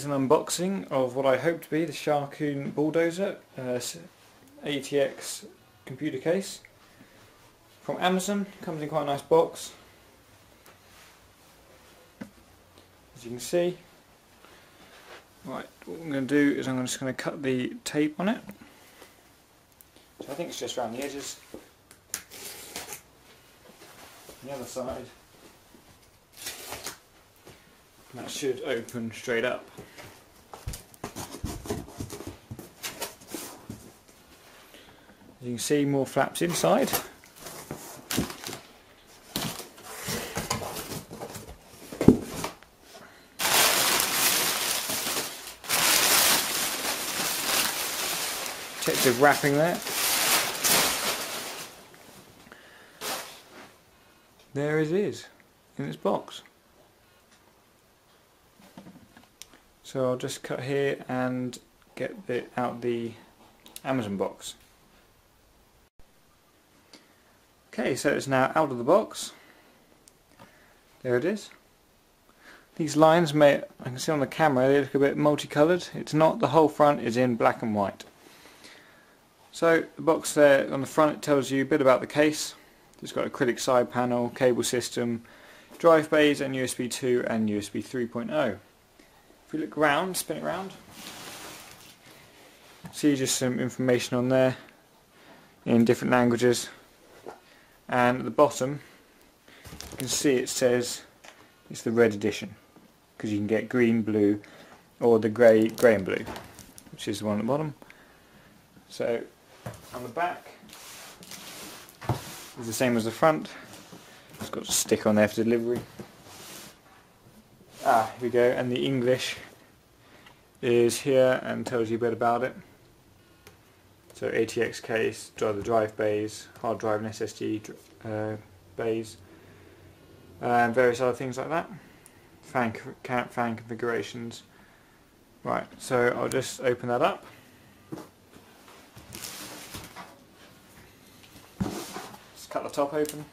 Here's an unboxing of what I hope to be the Sharkoon Bulldozer ATX computer case from Amazon. Comes in quite a nice box, as you can see. Right, what I'm going to do is I'm just going to cut the tape on it. So I think it's just around the edges. On the other side, that should open straight up. As you can see, more flaps inside. Check the wrapping there. There it is in its box. So I'll just cut here and get out the Amazon box. Okay, so it's now out of the box. There it is. These lines I can see on the camera, they look a bit multicoloured. It's not. The whole front is in black and white. So the box there on the front, it tells you a bit about the case. It's got acrylic side panel, cable system, drive bays, and USB 2 and USB 3.0. If we look round, spin it round, see just some information on there in different languages. And at the bottom, you can see it says it's the red edition, because you can get green, blue, or the grey and blue, which is the one at the bottom. So on the back is the same as the front. It's got a stick on there for delivery. Here we go, and the English is here and tells you a bit about it. So ATX case, the drive bays, hard drive and SSD bays, and various other things like that. Fan configurations. Right, so I'll just open that up. Just cut the top open.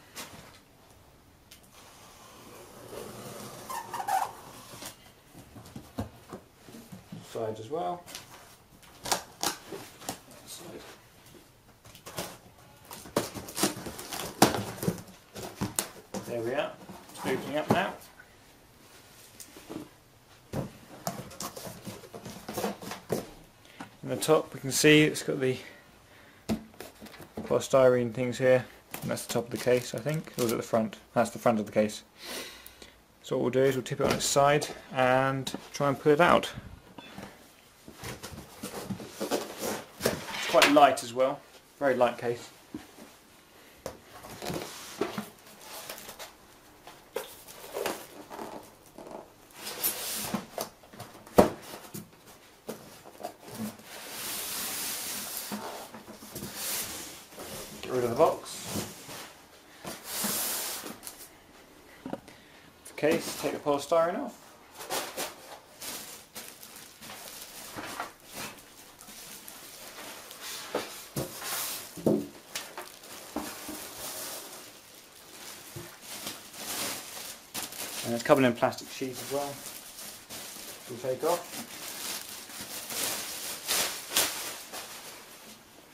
Sides as well. There we are. It's opening up now. In the top we can see it's got the polystyrene things here, and that's the top of the case, I think. Or is it the front? That's the front of the case. So what we'll do is we'll tip it on its side and try and pull it out. It's quite light as well, very light case. Get rid of the box. The case, take the polystyrene off. And it's covered in plastic sheets as well. We'll take off.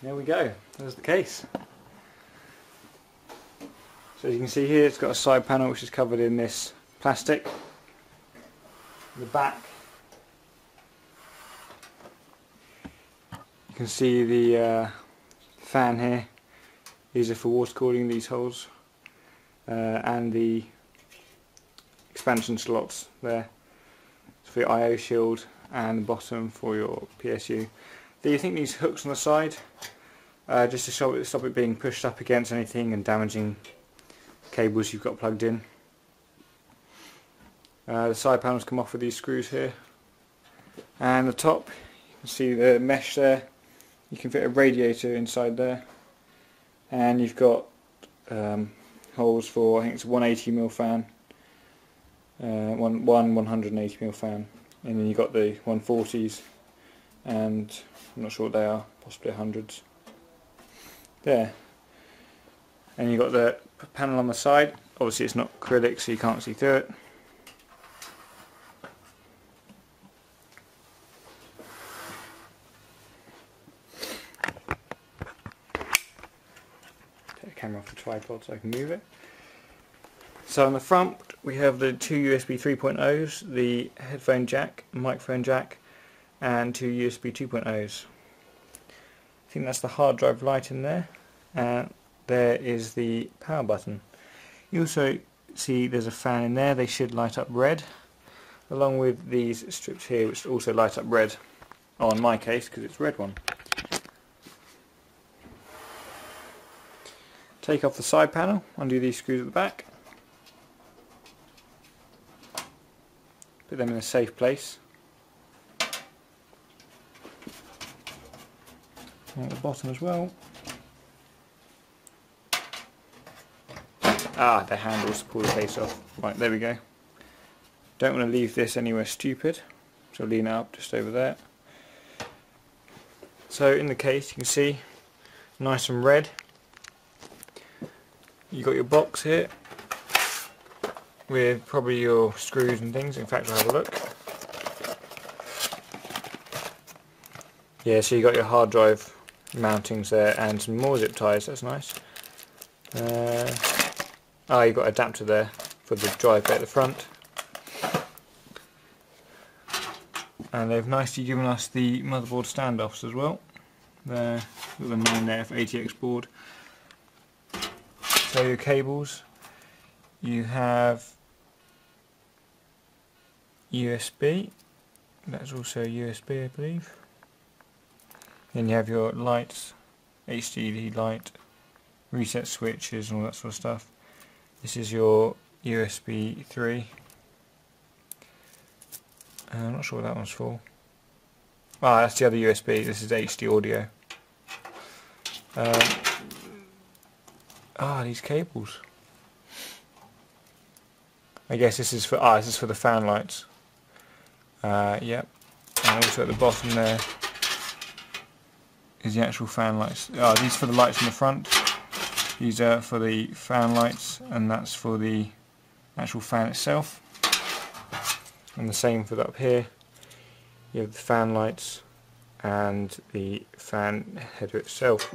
There we go, there's the case. So as you can see here, it's got a side panel which is covered in this plastic. The back, you can see the fan here. These are for water cooling, these holes, and the expansion slots there. It's for your I/O shield, and the bottom for your PSU. I think these hooks on the side, just to stop it being pushed up against anything and damaging cables you've got plugged in. The side panels come off with these screws here, and the top, you can see the mesh there. You can fit a radiator inside there, and you've got holes for, I think it's a 180mm fan, one 180mm fan, and then you've got the 140s, and I'm not sure what they are, possibly 100s. There. And you've got the panel on the side. Obviously it's not acrylic, so you can't see through it. the camera off the tripod so I can move it. So on the front we have the two USB 3.0s, the headphone jack, microphone jack, and two USB 2.0s. I think that's the hard drive light in there, and there is the power button. You also see there's a fan in there. They should light up red, along with these strips here which also light up red, in my case because it's red one. Take off the side panel, undo these screws at the back, put them in a safe place. And at the bottom as well. The handles to pull the case off. Right, there we go. Don't want to leave this anywhere stupid, so lean it up just over there. So in the case you can see, nice and red. You got your box here with probably your screws and things. In fact, I'll have a look. Yeah, so you got your hard drive mountings there and some more zip ties. That's nice. You've got an adapter there for the drive bit at the front. And they've nicely given us the motherboard standoffs as well. There, got the 9 there for ATX board. So your cables, you have USB, that's also USB I believe. Then you have your lights, HDD light, reset switches and all that sort of stuff. This is your USB 3. I'm not sure what that one's for. That's the other USB, this is HD audio. These cables. I guess this is for the fan lights. Yep. And also at the bottom there is the actual fan lights. These for the lights in the front. These are for the fan lights, and that's for the actual fan itself. And the same for up here. You have the fan lights and the fan header itself.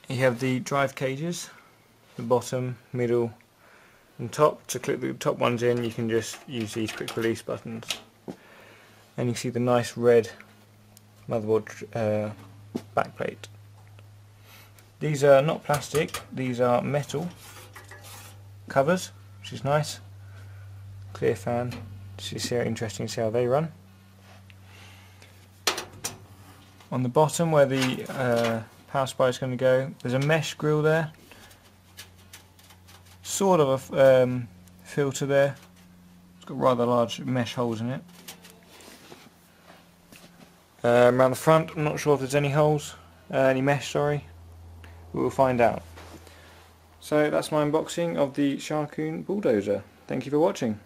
You have the drive cages, the bottom, middle and top. To click the top ones in you can just use these quick release buttons. And you see the nice red motherboard backplate. These are not plastic, these are metal covers, which is nice. Clear fan, it's interesting to see how they run. On the bottom where the power supply is going to go, there's a mesh grill there, sort of a filter there. It's got rather large mesh holes in it. Around the front, I'm not sure if there's any holes, any mesh, sorry. We'll find out. So that's my unboxing of the Sharkoon bulldozer. Thank you for watching.